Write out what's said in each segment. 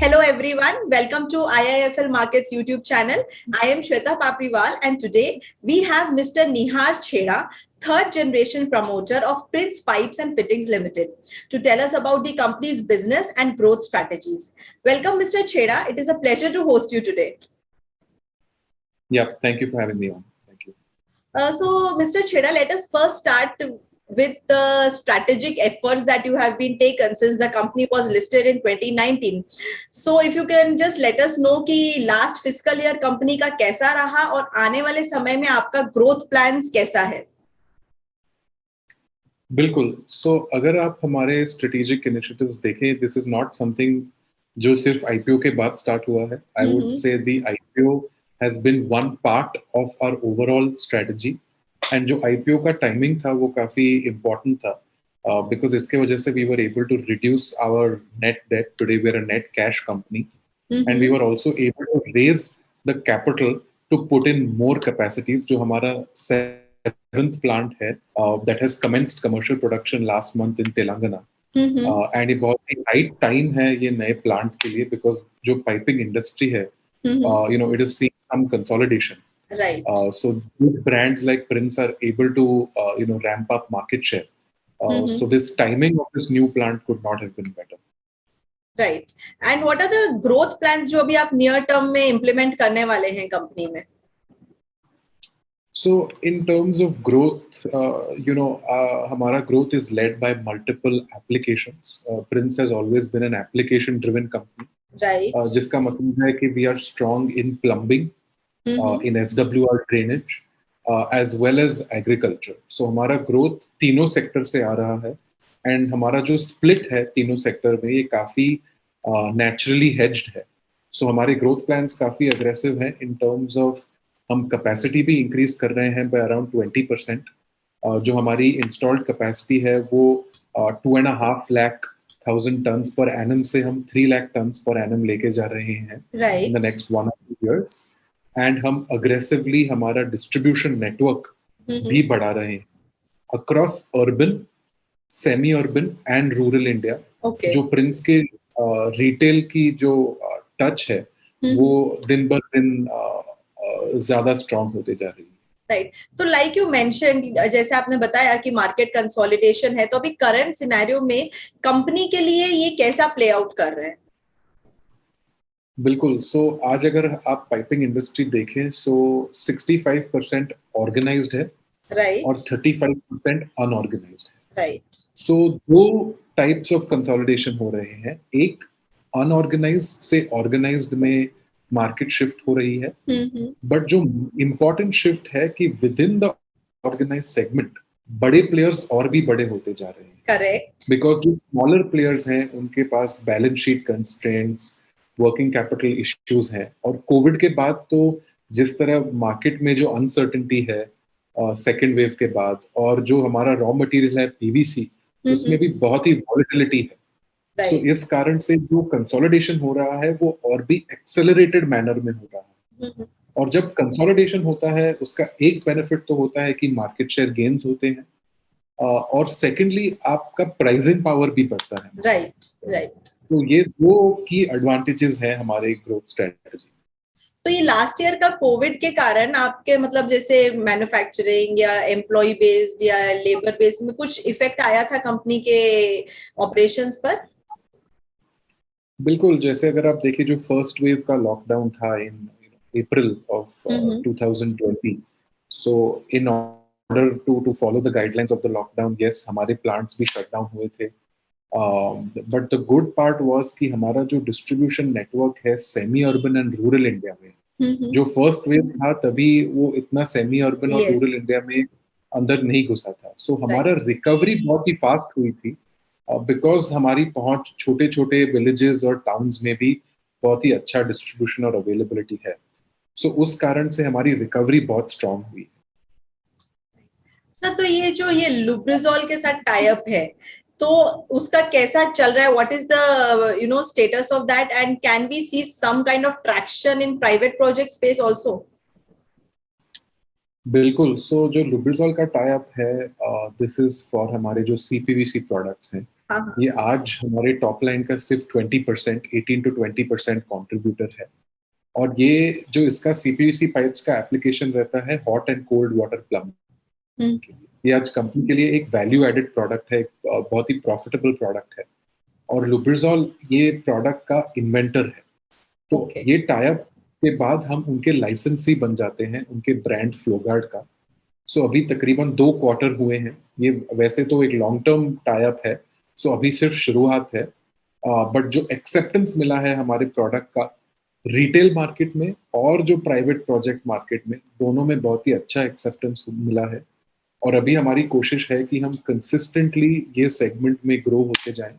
Hello everyone, welcome to IIFL Markets YouTube channel. I am Shweta Papriwal and today we have Mr. Nihar Chheda, third generation promoter of Prince Pipes and Fittings Limited, to tell us about the company's business and growth strategies. Welcome Mr. Chheda, it is a pleasure to host you today. Yeah, thank you for having me on. Thank you. So Mr. Chheda, let us first start with the strategic efforts that you have been taken since the company was listed in 2019. So if you can just let us know कि last fiscal year company का कैसा रहा और आने वाले समय में आपका growth plans कैसा है? बिल्कुल. So अगर आप हमारे strategic initiatives देखें, this is not something जो सिर्फ IPO के बाद start हुआ है. I would say the IPO has been one part of our overall strategy. And जो IPO का timing था वो काफी important था because इसके वजह से we were able to reduce our net debt. Today we are a net cash company, and we were also able to raise the capital to put in more capacities. जो हमारा 7th plant है that has commenced commercial production last month in Telangana. And ये बहुत ही right time है ये नए plant के लिए because जो piping industry है, it is seeing some consolidation. Right. So big brands like Prince are able to, ramp up market share. So this timing of this new plant could not have been better. Right. And what are the growth plans जो अभी आप near term में implement करने वाले हैं company में? So in terms of growth, हमारा growth is led by multiple applications. Prince has always been an application-driven company. Right. जिसका मतलब है कि we are strong in plumbing, in SWR drainage, as well as agriculture. So हमारा growth तीनों sector से आ रहा है, and हमारा जो split है तीनों sector में ये काफी naturally hedged है. So हमारे growth plans काफी aggressive हैं in terms of हम capacity भी increase कर रहे हैं by around 20%. जो हमारी installed capacity है वो 2.5 lakh tons per annum से हम 3 lakh tons per annum लेके जा रहे हैं in the next 1 or 2 years. And हम aggressively हमारा distribution network भी बढ़ा रहे हैं across urban, semi-urban and rural India. Okay. जो प्रिंस के retail की जो touch है वो दिन बर दिन ज़्यादा strong होते जा रही है. राइट. तो लाइक यू मेंशन, जैसे आपने बताया कि मार्केट कंसोलिडेशन है, तो अभी करंट सिनेरियो में कंपनी के लिए ये कैसा प्ले आउट कर रहे हैं? बिल्कुल. सो आज अगर आप पाइपिंग इंडस्ट्री देखें सो 65% ऑर्गेनाइज्ड है, राइट, और 35% अनऑर्गेनाइज्ड है. राइट. सो दो टाइप्स ऑफ कंसोलिडेशन हो रहे हैं. एक अनऑर्गेनाइज्ड से ऑर्गेनाइज्ड में मार्केट शिफ्ट हो रही है, बट जो इम्पोर्टेंट शिफ्ट है कि within the organised segment बड़े प्लेयर्स और भी बड़े होते जा रहे हैं. करेक्ट. बिकॉज जो स्मॉलर प्लेयर्स हैं उनके पास balance sheet constraints, working capital issues है, और कोविड के बाद तो जिस तरह मार्केट में जो अनसर्टेनिटी है सेकेंड वेव के बाद, और जो हमारा रॉ मटेरियल है पीवीसी, उसमें भी बहुत ही वॉलेटिलिटी है. सो इस कारण से जो कंसोलिडेशन हो रहा है वो और भी एक्सेलरेटेड मैनर में हो रहा है. और जब कंसोलिडेशन होता है उसका एक बेनिफिट तो होता है कि मार्केट शेयर गेन्स होते हैं, और सेकेंडली आपका प्राइसिंग पावर भी बढ़ता है. Right, right. तो ये दो की एडवांटेजेस है हमारे ग्रोथ स्ट्रेटजी. तो ये लास्ट ईयर का कोविड के कारण आपके मतलब जैसे मैन्युफैक्चरिंग या एम्प्लॉय बेस्ड या लेबर बेस्ड में कुछ इफेक्ट आया था कंपनी के ऑपरेशंस पर? बिल्कुल. जैसे अगर आप देखिए जो फर्स्ट वेव का लॉकडाउन था in April of 2020, so in order to follow the guidelines of the lockdown, yes हमारे प्लांट्स भी शट डाउन हुए थे. But the good part was कि हमारा जो डिस्ट्रीब्यूशन नेटवर्क है semi urban and rural India में, जो फर्स्ट वेव था तभी वो इतना सेमी अर्बन और रूरल इंडिया में अंदर नहीं घुसा था. सो हमारा रिकवरी बहुत ही फास्ट हुई थी बिकॉज हमारी पहुंच छोटे छोटे विलेजेस और टाउन्स में भी बहुत ही अच्छा डिस्ट्रीब्यूशन और अवेलेबिलिटी है. सो उस कारण से हमारी रिकवरी बहुत स्ट्रांग हुई. सर, तो ये लुब्रिजॉल के साथ टाई अप है तो उसका कैसा चल रहा है? What is the status of that, and can we see some kind of traction in private project space also? बिल्कुल. सो जो लुब्रिजॉल का टाई अप है, दिस इज फॉर हमारे जो सीपीवीसी प्रोडक्ट्स हैं. हाँ हाँ। ये आज हमारे टॉप लाइन का सिर्फ 20%, 18 to 20% कॉन्ट्रीब्यूटर है। और ये जो इसका सीपीवीसी पाइप्स का एप्लीकेशन रहता है hot and cold water plumbing hmm. के लिए, ये आज कंपनी के लिए एक वैल्यू एडेड प्रोडक्ट है, एक बहुत ही प्रॉफिटेबल प्रोडक्ट है। और लुब्रिजॉल ये प्रोडक्ट का इन्वेंटर है। तो Okay. ये टाइप के बाद हम उनके लाइसेंसी बन जाते हैं उनके ब्रांड फ्लोगार्ड का। सो अभी तकरीबन 2 क्वार्टर हुए हैं। ये वैसे तो एक लॉन्ग टर्म टाइप है, सो अभी सिर्फ शुरुआत है। बट जो एक्सेप्टेंस मिला है हमारे प्रोडक्ट का रिटेल मार्केट में और जो प्राइवेट प्रोजेक्ट मार्केट में, दोनों में बहुत ही अच्छा एक्सेप्टेंस मिला है। और अभी हमारी कोशिश है कि हम कंसिस्टेंटली ये सेगमेंट में ग्रो होते जाएं,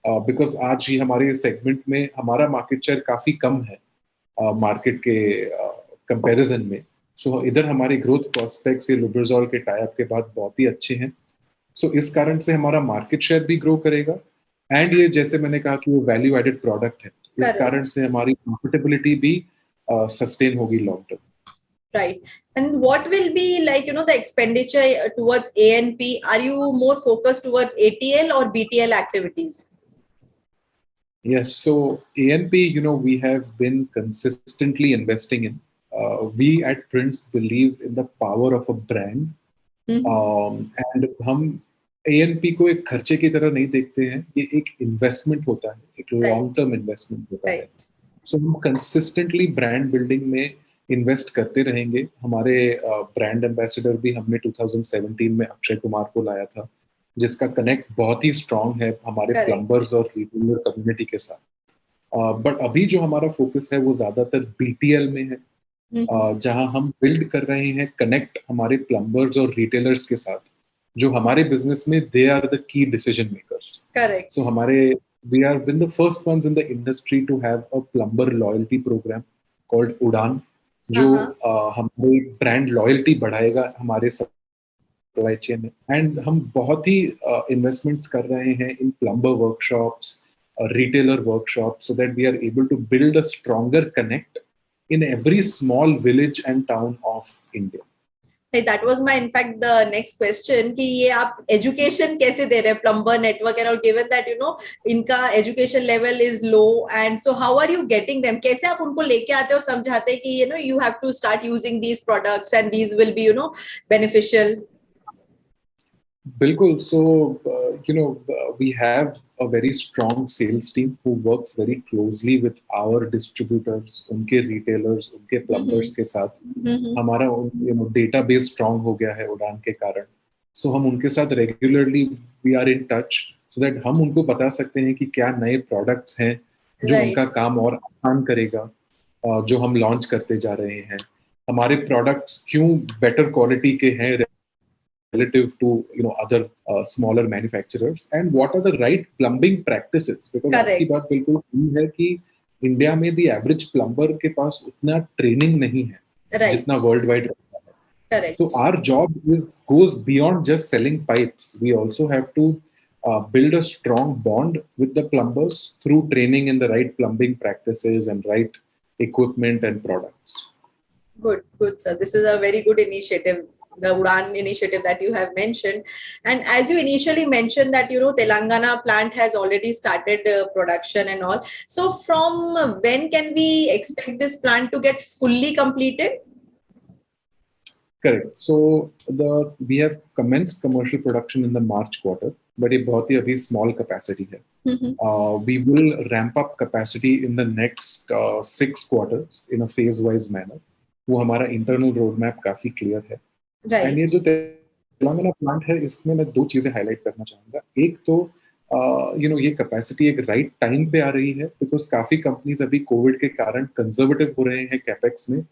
बिकॉज आज ही हमारे सेगमेंट में हमारा मार्केट शेयर काफी कम है मार्केट के कंपैरिजन में। सो इधर हमारे ग्रोथ प्रोस्पेक्ट्स ये लुब्रिजॉल के टाइप के बाद बहुत ही अच्छे हैं। सो इस कारण से हमारा मार्केट शेयर भी ग्रो करेगा। एंड ये जैसे मैंने कहा कि वो वैल्यू एडेड प्रोडक्ट है, इस कारण Correct. से हमारी प्रॉफिटेबिलिटी भी सस्टेन होगी long term. Right. And what will be like, the expenditure towards A&P? Are you more focused towards ATL or BTL activities? Yes, so ANP, we have been consistently investing in. We at Prince believe in the power of a brand. And हम ANP को एक खर्चे की तरह नहीं देखते हैं, ये एक इन्वेस्टमेंट होता है, एक Right. लॉन्ग टर्म इन्वेस्टमेंट होता है। Right. सो हम कंसिस्टेंटली ब्रांड बिल्डिंग में इन्वेस्ट करते रहेंगे। हमारे ब्रांड एम्बेसडर भी हमने 2017 में अक्षय कुमार को लाया था, जिसका कनेक्ट बहुत ही स्ट्रांग है हमारे Correct. प्लम्बर्स और रिटेलर कम्युनिटी के साथ। बट अभी जो हमारा फोकस है वो ज्यादातर बीटीएल में है, जहां हम बिल्ड कर रहे हैं कनेक्ट हमारे प्लम्बर्स और रिटेलर्स के साथ, जो हमारे बिजनेस में they are the key decision makers. Correct. So हमारे we are been the first ones in the industry to have a plumber loyalty program called उड़ान, जो हमारे ब्रांड लॉयल्टी बढ़ाएगा हमारे सप्लाई चेन में। एंड हम बहुत ही इन्वेस्टमेंट्स कर रहे हैं in plumber workshops, retailer workshops, so that we are able to build a stronger connect in every small village and town of India. Hey, that was my, in fact, the next question कि ये आप education कैसे दे रहे हैं plumber network and all, given that इनका education level is low, and so how are you getting them? कैसे आप उनको लेके आते हो और समझाते हैं कि you have to start using these products and these will be beneficial? Bilkul. So, we have a very strong sales team who works very closely with our distributors, उनके retailers, उनके plumbers के साथ। हमारा database strong हो गया है उड़ान के कारण। So हम उनके साथ regularly we are in touch, so that हम उनको बता सकते हैं कि क्या नए products हैं जो उनका काम और आसान करेगा, जो हम launch करते जा रहे हैं। हमारे products क्यों better quality के हैं relative to other smaller manufacturers, and what are the right plumbing practices, because आपकी बात बिल्कुल सही है कि इंडिया में the average plumber के पास उतना ट्रेनिंग नहीं है जितना वर्ल्ड वाइड रहता है। Correct. So our job goes beyond just selling pipes. We also have to build a strong bond with the plumbers through training in the right plumbing practices and right equipment and products. Good, sir. This is a very good initiative, the Udan initiative that you have mentioned. And as you initially mentioned that, Telangana plant has already started production and all. So from when can we expect this plant to get fully completed? Correct. So we have commenced commercial production in the March quarter, but ये बहुत ही अभी small capacity है. We will ramp up capacity in the next 6 quarters in a phase-wise manner. वो हमारा internal roadmap काफी clear है. Right. And ये जो तेलंगाना प्लांट है, इसमें मैं 2 चीजें हाईलाइट करना चाहूंगा। एक तो ये कैपेसिटी एक राइट टाइम पे आ रही है, बिकॉज काफी कंपनीज अभी कोविड के कारण कंजर्वेटिव हो रहे हैं कैपेक्स में,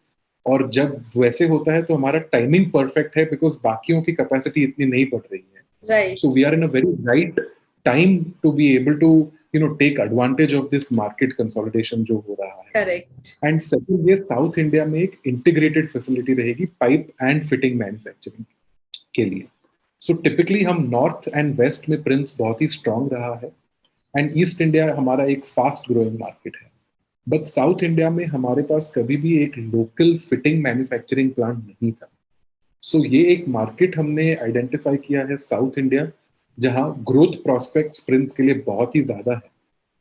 और जब वैसे होता है तो हमारा टाइमिंग परफेक्ट है, बिकॉज बाकियों की कैपेसिटी इतनी नहीं बढ़ रही है। Right. So we are in a very right time to be able to take advantage of this market consolidation जो हो रहा है। Correct. And second, ये साउथ इंडिया में एक इंटीग्रेटेड फैसिलिटी रहेगी पाइप एंड फिटिंग मैन्युफैक्चरिंग के लिए। सो टिपिकली हम नॉर्थ एंड वेस्ट में प्रिंस बहुत ही स्ट्रांग रहा है, एंड ईस्ट इंडिया हमारा एक फास्ट ग्रोइंग मार्केट है। बट साउथ इंडिया में हमारे पास कभी भी एक लोकल फिटिंग मैन्युफैक्चरिंग प्लांट नहीं था। सो ये एक मार्केट हमने आइडेंटिफाई किया है साउथ इंडिया, जहाँ ग्रोथ प्रोस्पेक्ट्स प्रिंस के लिए बहुत ही ज्यादा है।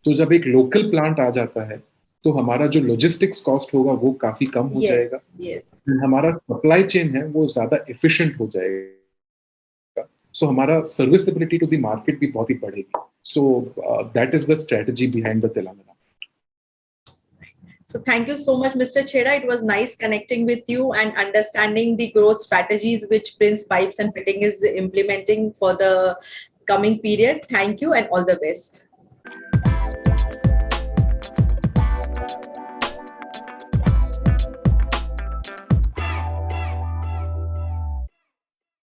तो जब एक लोकल प्लांट आ जाता है तो हमारा जो लॉजिस्टिक्स कॉस्ट होगा वो काफी कम हो जाएगा, yes. हमारा सप्लाई चेन है वो ज्यादा एफिशिएंट हो जाएगा, सो हमारा सर्विसिबिलिटी टू द मार्केट भी बहुत ही बढ़ेगी। So that is the strategy behind the Telangana. So thank you so much, Mr. Chheda. It was nice connecting with you and understanding the growth strategies which Prince Pipes and Fitting is implementing for the coming period. Thank you and all the best.